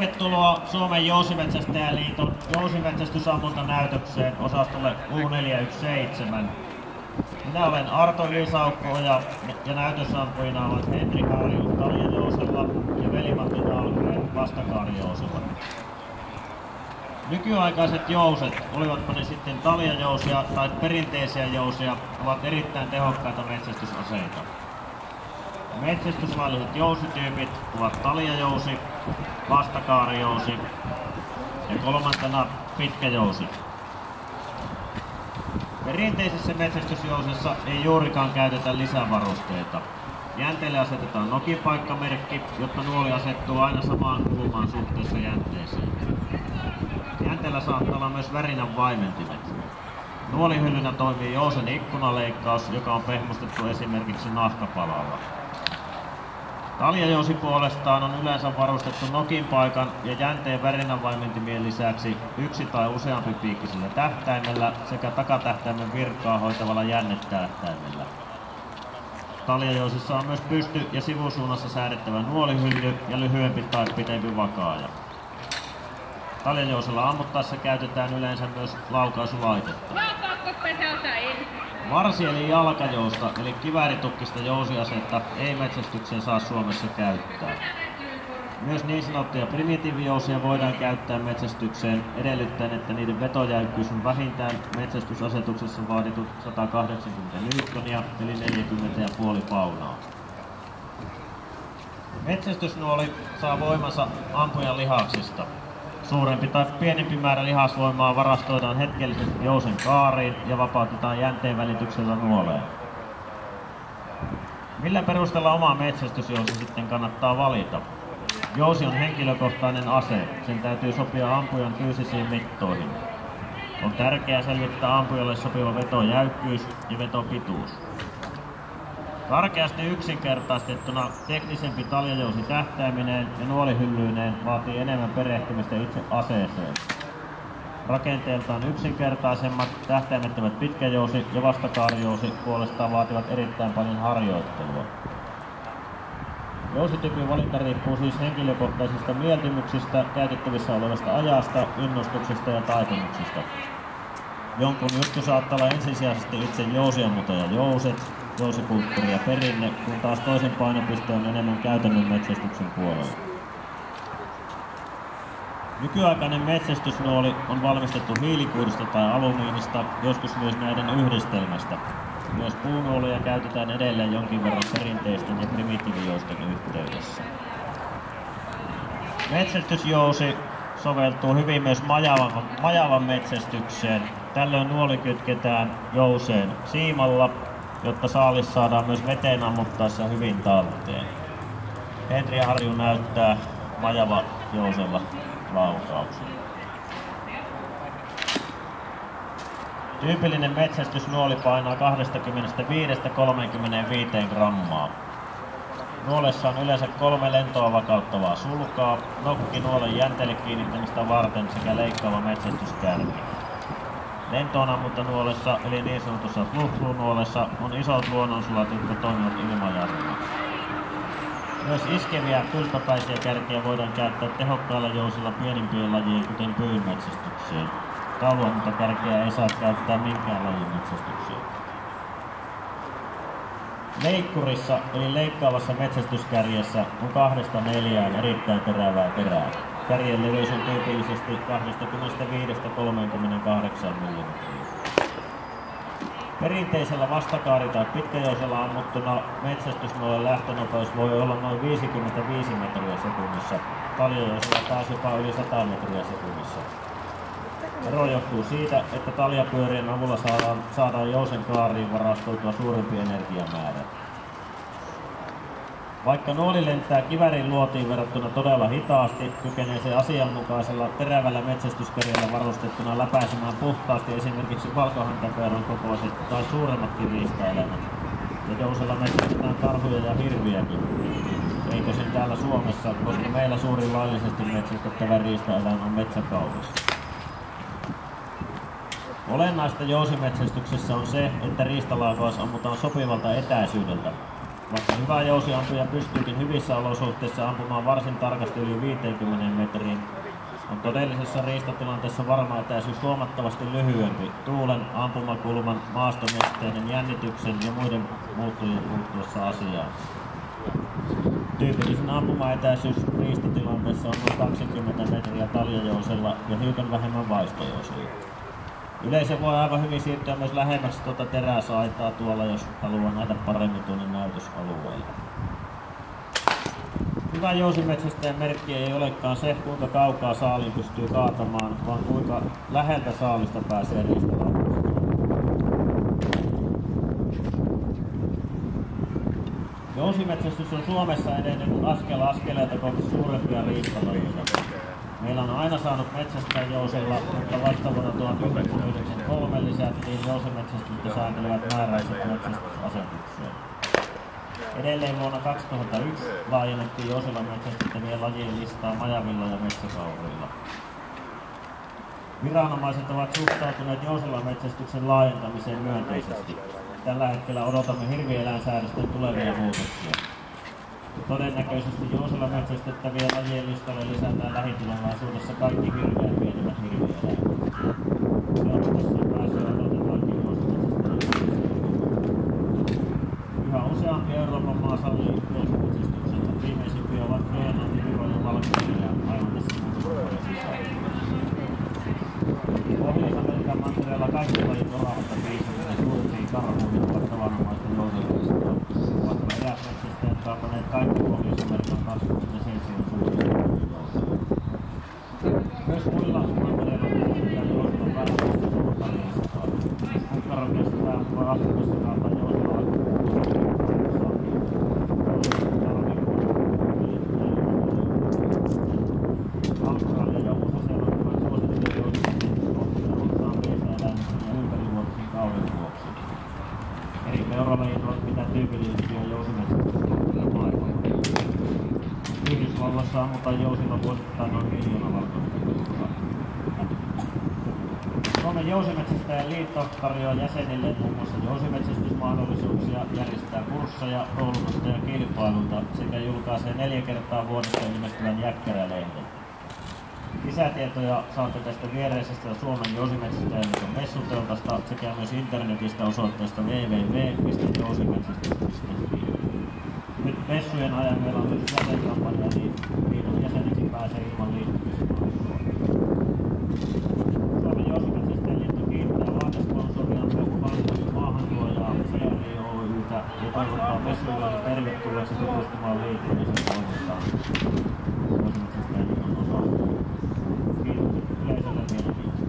Tervetuloa Suomen Jousimetsästäjäliiton jousimetsästysammuntanäytökseen osastolle U417. Minä olen Arto Ylisaukko ja näytösampujina ovat Henri Harju Taljajousella ja Veli-Matti Dahlgren Vastakaarijousella. Nykyaikaiset jouset, olivatpa ne sitten taljajousia tai perinteisiä jousia, ovat erittäin tehokkaita metsästysaseita. Metsästyslailliset jousityypit ovat taljajousi, vastakaarijousi ja kolmantena pitkäjousi. Perinteisessä metsästysjousessa ei juurikaan käytetä lisävarusteita. Jänteelle asetetaan nokinpaikkamerkki, jotta nuoli asettuu aina samaan kulmaan suhteessa jänteeseen. Jänteellä saattaa olla myös värinän vaimentimet. Nuolihyllynä toimii jousen ikkunaleikkaus, joka on pehmustettu esimerkiksi nahkapalalla. Taljajousi puolestaan on yleensä varustettu nokinpaikan ja jänteen värinänvaimentimien lisäksi yksi tai useampi piikkisellä tähtäimellä sekä takatähtäimen virkaa hoitavalla jännetähtäimellä. Taljajousissa on myös pysty- ja sivusuunnassa säädettävä nuolihylly ja lyhyempi tai pitempi vakaaja. Taljajousella ammuttaessa käytetään yleensä myös laukaisulaitetta. Varsi eli jalkajousta eli kivääritukkista jousiasetta ei metsästykseen saa Suomessa käyttää. Myös niin sanottuja primitiivijousia voidaan käyttää metsästykseen edellyttäen, että niiden vetojäykkyys on vähintään metsästysasetuksessa vaaditut 180 newtonia eli 40,5 paunaa. Metsästysnuoli saa voimansa ampujan lihaksista. Suurempi tai pienempi määrä lihasvoimaa varastoidaan hetkellisesti jousen kaariin ja vapautetaan jänteen välityksellä nuoleen. Millä perusteella oma metsästysjousi sitten kannattaa valita? Jousi on henkilökohtainen ase. Sen täytyy sopia ampujan fyysisiin mittoihin. On tärkeää selvittää ampujalle sopiva vetojäykkyys ja vetopituus. Karkeasti yksinkertaistettuna teknisempi taljajousi tähtäimineen ja nuolihyllyineen vaatii enemmän perehtymistä itse aseeseen. Rakenteeltaan yksinkertaisemmat tähtäimettömät pitkäjousi ja vastakaarijousi puolestaan vaativat erittäin paljon harjoittelua. Jousityypin valinta riippuu siis henkilökohtaisista mieltymyksistä, käytettävissä olevasta ajasta, innostuksesta ja taipumuksista. Jonkun juttu saattaa olla ensisijaisesti itse jousiammunta ja jouset, jousikulttuuri ja perinne, kun taas toisen painopiste on enemmän käytännön metsästyksen puolella. Nykyaikainen metsästysnuoli on valmistettu hiilikuidusta tai alumiinista, joskus myös näiden yhdistelmästä. Myös puunuolia käytetään edelleen jonkin verran perinteisten ja primitiivijousten yhteydessä. Metsästysjousi soveltuu hyvin myös majavan metsästykseen. Tällöin nuoli kytketään jouseen siimalla, jotta saalis saadaan myös veteen ammuttaessa hyvin talteen. Henri Harju näyttää majava jousella laukauksen. Tyypillinen metsästysnuoli painaa 25–35 grammaa. Nuolessa on yleensä 3 lentoa vakauttavaa sulkaa, nokki nuolen jänteelle kiinnittämistä varten sekä leikkaava metsästyskärki. Lentoon ammuntanuolessa eli niin sanotussa fluhlunuolessa on isot luonnonsulat, jotka toimivat ilmajarruna. Myös iskeviä kylpäpäisiä kärkiä voidaan käyttää tehokkailla jousilla pienimpien lajien kuten pyynmetsästykseen. Tauluammuntakärkiä ei saa käyttää minkään lajin metsästykseen. Leikkurissa eli leikkaavassa metsästyskärjessä on 2–4 erittäin terävää terää. Kärjen leveys on tyypillisesti 25–38 mm. Perinteisellä vastakaari- tai pitkäjousella ammuttuna metsästysnuolen lähtönopeus voi olla noin 55 metriä sekunnissa, taljajousella taas jopa yli 100 metriä sekunnissa. Ero johtuu siitä, että taljapyörien avulla saadaan jousen kaariin varastoitua suurempi energiamäärä. Vaikka nuoli lentää kiväärin luotiin verrattuna todella hitaasti, kykenee se asianmukaisella terävällä metsästyskärjellä varustettuna läpäisemään puhtaasti esimerkiksi valkohäntäpeuran kokoiset tai suuremmatkin riistaelämät. Ja jousella metsästetään karhuja ja hirviäkin. Eikö sen täällä Suomessa, koska meillä suurin laillisesti metsästettävä riistaeläin on metsäkauris. Olennaista jousimetsästyksessä on se, että riistalaukaus ammutaan sopivalta etäisyydeltä. Vaikka hyvä jousiampuja pystyykin hyvissä olosuhteissa ampumaan varsin tarkasti yli 50 metriin, on todellisessa riistatilanteessa varma etäisyys huomattavasti lyhyempi tuulen, ampumakulman, maastonesteiden, jännityksen ja muiden muuttujien puuttuessa asiaan. Tyypillisen ampumaetäisyys riistatilanteessa on noin 20 metriä taljajousella ja hiukan vähemmän vaistojousella. Yleisö voi aivan hyvin siirtyä myös lähemmäksi tuota teräsaitaa tuolla, jos haluaa nähdä paremmin tuonne näytösalueelle. Hyvä jousimetsästäjän merkki ei olekaan se, kuinka kaukaa saaliin pystyy kaatamaan, vaan kuinka läheltä saalista pääsee riistalaukkuun. Jousimetsästys on Suomessa edennyt askel askeleelta kohti suurempia riistalajeja. Meillä on aina saanut metsästää jousella, mutta vasta vuonna 1993 lisättiin jousimetsästystä sääntelevät määräiset metsästysasetukseen. Edelleen vuonna 2001 laajennettiin jousella metsästettävien lajien listaa majavilla ja metsäkaurilla. Viranomaiset ovat suhtautuneet jousella metsästyksen laajentamiseen myönteisesti. Tällä hetkellä odotamme hirvieläinsäädösten tulevia muutoksia. Todennäköisesti jousella metsästettävien lajien listalle lisätään lähitulevaisuudessa kaikki hirveän pienemmät hirvieläimet. Euroopassa pääsyä odotetaankin jousimetsästäjien. Yhä useampi Euroopan maa sallii jousimetsästyksen. Viimeisimpiä ovat Grönlanti, Viro ja Valko-Venäjä aivan tässä muutaman sisällä. Pohjois-Amerikan mantereella kaikki lajit oravalta piisavia suurimpiin karhuihin ovat tavanomaista jousimetsästäjää. Vaikka eräsmetsästäjät saapaneet kaikki Pohjois-Amerikan 27 suuria jousia. Myös muilla mantereilla metsästetään jousilla pääasiassa suurta riistaa. Jos kukkarokeista pääsee Afrikassa kaataan jousilla Australia ja Uusi-Seelanti ovat suosittuja jousimetsästyskohteita runsaan riistaeläimistön ja ympärivuotisen kauden vuoksi. Eri peuralajit ovat mitä tyypillisimpiä jousimetsästyskohteita maailmalla. Yhdysvalloissa ammutaan jousilla vuosittain noin 1 miljoona valkoista kukkaa. Suomen jousimetsästäjän liitto tarjoaa jäsenille muun muassa jousimetsästysmahdollisuuksia, järjestää kursseja, koulutusta ja kilpailuta sekä julkaisee 4 kertaa vuodessa ilmestyvän Jäkkärä-lehden. Lisätietoja saatte tästä viereisestä Suomen jousimetsästäjäliiton messuteltasta sekä myös internetistä osoitteesta www.jousimetsästys.fi. Nyt messujen ajan meillä on myös jäsenkampanja, niin liiton jäseniksi pääsee ilman liittymismaksua. Suomen jousimetsästäjäliitto kiittää vaatesponsoria Valkoisen maahantuojaa CRI Oy:tä ja toivottaa messuille tervetulleeksi tutustumaan liiton ja sen toimintaan. Jousimetsästäjäliiton osalta. Kiitokset yleisölle mielenkiintoista.